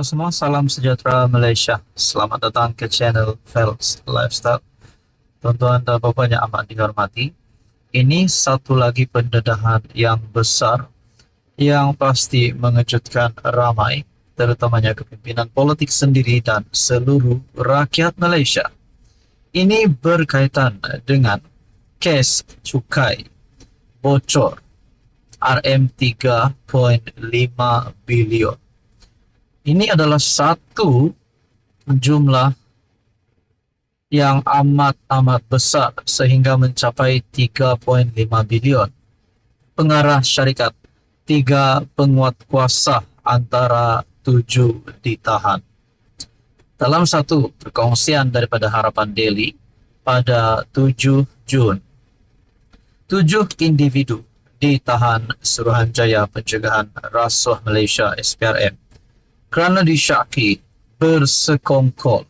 semua, salam sejahtera Malaysia. Selamat datang ke channel Phelps Lifestyle. Tuan-tuan dan puan yang amat dihormati, ini satu lagi pendedahan yang besar yang pasti mengejutkan ramai, terutamanya kepimpinan politik sendiri dan seluruh rakyat Malaysia. Ini berkaitan dengan kes cukai bocor RM3.5 bilion. Ini adalah satu jumlah yang amat besar sehingga mencapai 3.5 bilion. Pengarah syarikat, 3 penguat kuasa antara 7 ditahan. Dalam satu perkongsian daripada Harapan Daily pada 7 Jun, 7 individu ditahan Suruhanjaya Pencegahan Rasuah Malaysia SPRM kerana disyaki bersekongkol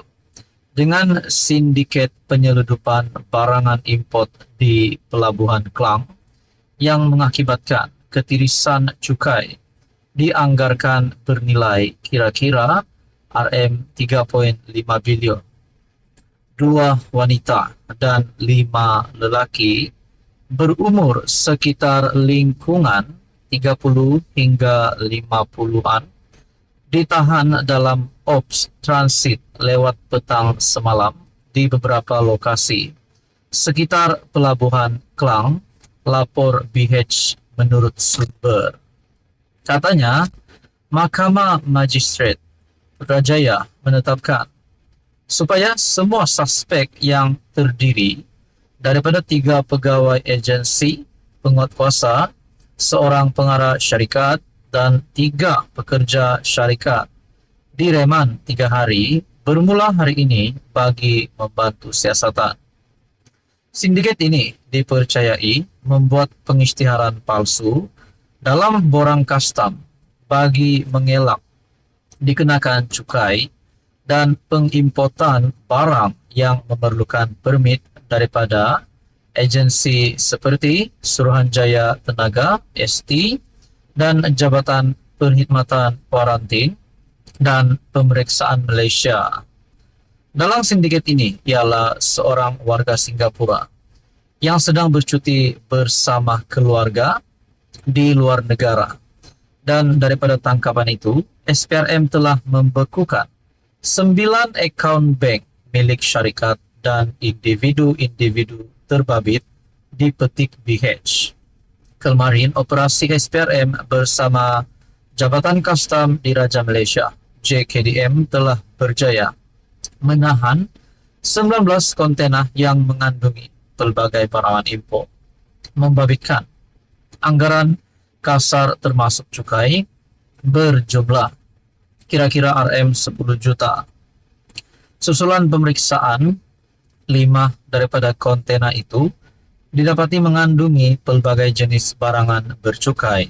dengan sindiket penyeludupan barangan import di Pelabuhan Klang yang mengakibatkan ketirisan cukai dianggarkan bernilai kira-kira RM3.5 bilion. 2 wanita dan 5 lelaki berumur sekitar lingkungan 30 hingga 50-an ditahan dalam ops transit lewat petang semalam di beberapa lokasi sekitar Pelabuhan Klang, lapor BH menurut sumber. Katanya, Mahkamah Magistrate Putrajaya menetapkan supaya semua suspek yang terdiri daripada 3 pegawai agensi penguat kuasa, seorang pengarah syarikat dan 3 pekerja syarikat direman 3 hari bermula hari ini bagi membantu siasatan. Sindiket ini dipercayai membuat pengisytiharan palsu dalam borang kastam bagi mengelak dikenakan cukai dan pengimportan barang yang memerlukan permit daripada agensi seperti Suruhanjaya Tenaga (ST) dan Jabatan Perkhidmatan Kuarantin dan Pemeriksaan Malaysia. Dalam sindiket ini ialah seorang warga Singapura yang sedang bercuti bersama keluarga di luar negara. Dan daripada tangkapan itu, SPRM telah membekukan 9 akaun bank milik syarikat dan individu-individu terbabit di Petik BH. Kemarin, operasi SPRM bersama Jabatan Kastam Diraja Malaysia JKDM telah berjaya menahan 19 kontena yang mengandungi pelbagai barangan impor, membabitkan anggaran kasar termasuk cukai berjumlah kira-kira RM10 juta. Susulan pemeriksaan, 5 daripada kontena itu didapati mengandungi pelbagai jenis barangan bercukai,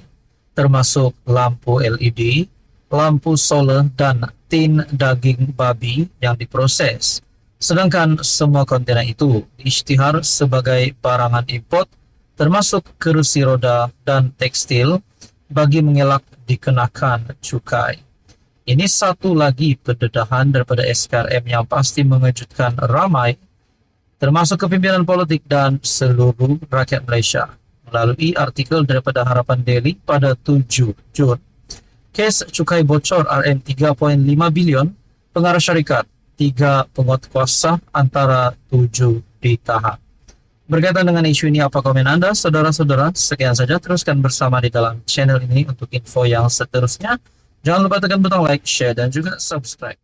termasuk lampu LED, lampu solar dan tin daging babi yang diproses. Sedangkan semua kontena itu diisytihar sebagai barangan import, termasuk kerusi roda dan tekstil bagi mengelak dikenakan cukai. Ini satu lagi pendedahan daripada SPRM yang pasti mengejutkan ramai, termasuk kepimpinan politik dan seluruh rakyat Malaysia, melalui artikel daripada Harapan Daily pada 7 Jun. Kes cukai bocor RM3.5 bilion, pengarah syarikat, 3 penguat kuasa antara 7 ditahan. Berkaitan dengan isu ini, apa komen anda, saudara-saudara? Sekian saja, teruskan bersama di dalam channel ini untuk info yang seterusnya. Jangan lupa tekan butang like, share, dan juga subscribe.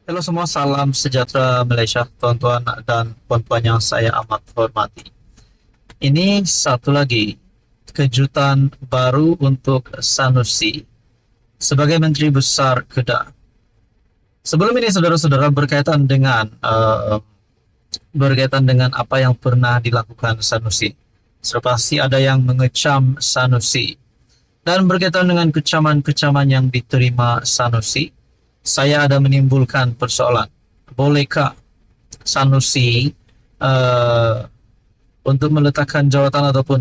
Halo semua, salam sejahtera Malaysia, tuan-tuan dan puan-puan yang saya amat hormati. Ini satu lagi kejutan baru untuk Sanusi sebagai Menteri Besar Kedah. Sebelum ini, saudara-saudara, berkaitan dengan apa yang pernah dilakukan Sanusi. Pasti ada yang mengecam Sanusi. Dan berkaitan dengan kecaman-kecaman yang diterima Sanusi, saya ada menimbulkan persoalan. Bolehkah Sanusi untuk meletakkan jawatan ataupun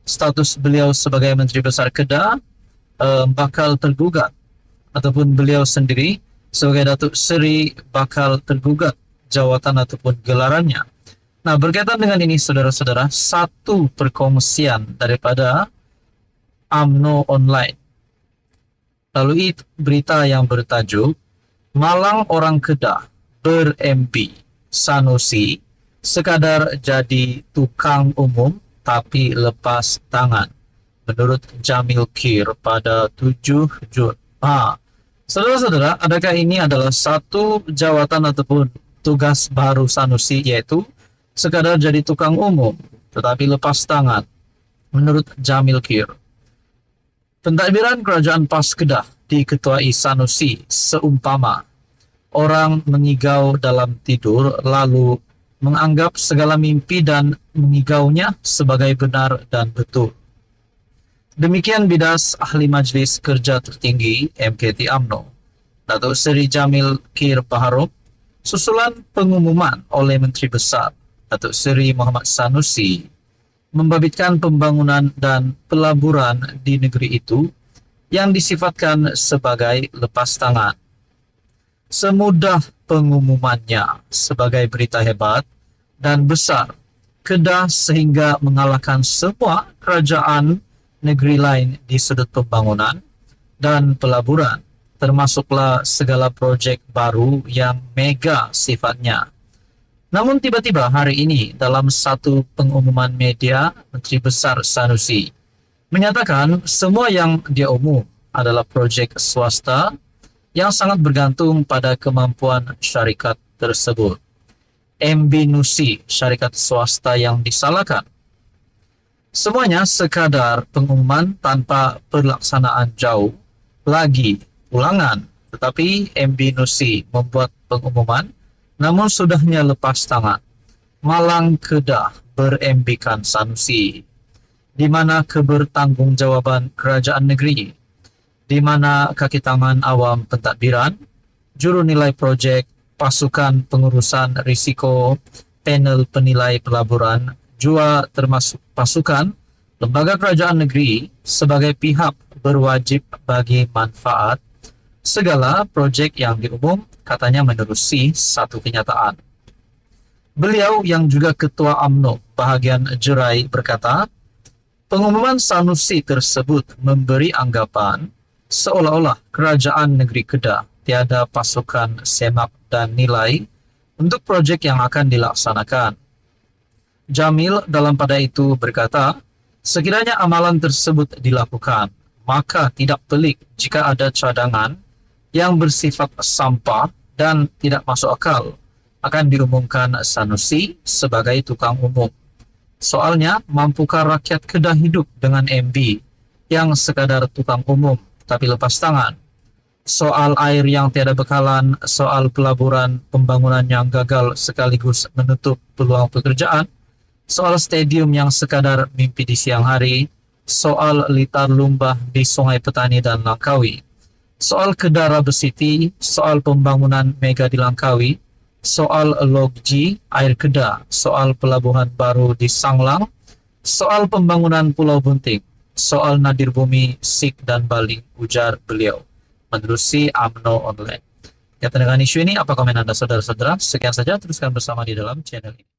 status beliau sebagai Menteri Besar Kedah bakal tergugat ataupun beliau sendiri sebagai Datuk Seri bakal tergugat jawatan ataupun gelarannya. Nah, berkaitan dengan ini saudara-saudara, satu perkongsian daripada UMNO Online. Lalu itu berita yang bertajuk Malang orang Kedah ber-MB Sanusi sekadar jadi tukang umum tapi lepas tangan, menurut Jamil Kir pada 7 Jun. Saudara-saudara, adakah ini adalah satu jawatan ataupun tugas baru Sanusi, yaitu sekadar jadi tukang umum tetapi lepas tangan, menurut Jamil Kir? Pentadbiran Kerajaan PAS Kedah diketuai Sanusi seumpama orang mengigau dalam tidur lalu menganggap segala mimpi dan mengigaunya sebagai benar dan betul. Demikian bidas Ahli Majlis Kerja Tertinggi MKT UMNO, Datuk Seri Jamil Kir Paharup, susulan pengumuman oleh Menteri Besar Datuk Seri Muhammad Sanusi membabitkan pembangunan dan pelaburan di negeri itu yang disifatkan sebagai lepas tangan. Semudah pengumumannya sebagai berita hebat dan besar Kedah sehingga mengalahkan semua kerajaan negeri lain di sudut pembangunan dan pelaburan, termasuklah segala projek baru yang mega sifatnya. Namun tiba-tiba hari ini dalam satu pengumuman media, Menteri Besar Sanusi menyatakan semua yang dia umum adalah projek swasta yang sangat bergantung pada kemampuan syarikat tersebut. MB Nusi, syarikat swasta yang disalahkan. Semuanya sekadar pengumuman tanpa pelaksanaan jauh, lagi ulangan. Tetapi MB Nusi membuat pengumuman, namun sudahnya lepas tangan. Malang Kedah ber-MB-kan Sanusi. Di mana kebertanggungjawaban kerajaan negeri? Di mana kaki tangan awam pentadbiran, juru nilai projek, pasukan pengurusan risiko, panel penilai pelaburan, jua termasuk pasukan, lembaga kerajaan negeri sebagai pihak berwajib bagi manfaat, segala projek yang diumum katanya menerusi satu kenyataan. Beliau yang juga Ketua UMNO bahagian Jerai berkata, pengumuman Sanusi tersebut memberi anggapan seolah-olah kerajaan negeri Kedah tiada pasukan semak dan nilai untuk projek yang akan dilaksanakan. Jamil dalam pada itu berkata, sekiranya amalan tersebut dilakukan, maka tidak pelik jika ada cadangan yang bersifat sampah dan tidak masuk akal akan diumumkan Sanusi sebagai tukang umum. Soalnya, mampukah rakyat Kedah hidup dengan MB yang sekadar tukang umum tapi lepas tangan? Soal air yang tiada bekalan, soal pelaburan pembangunan yang gagal sekaligus menutup peluang pekerjaan, soal stadium yang sekadar mimpi di siang hari, soal litar lumbah di Sungai Petani dan Langkawi, soal Kedah Rubber City, soal pembangunan mega di Langkawi, soal Logji, air Kedah, soal pelabuhan baru di Sanglang, soal pembangunan Pulau Bunting, soal nadir bumi Sik dan Baling, ujar beliau menerusi UMNO Online. Kaitan dengan isu ini, apa komen Anda saudara-saudara? Sekian saja, teruskan bersama di dalam channel ini.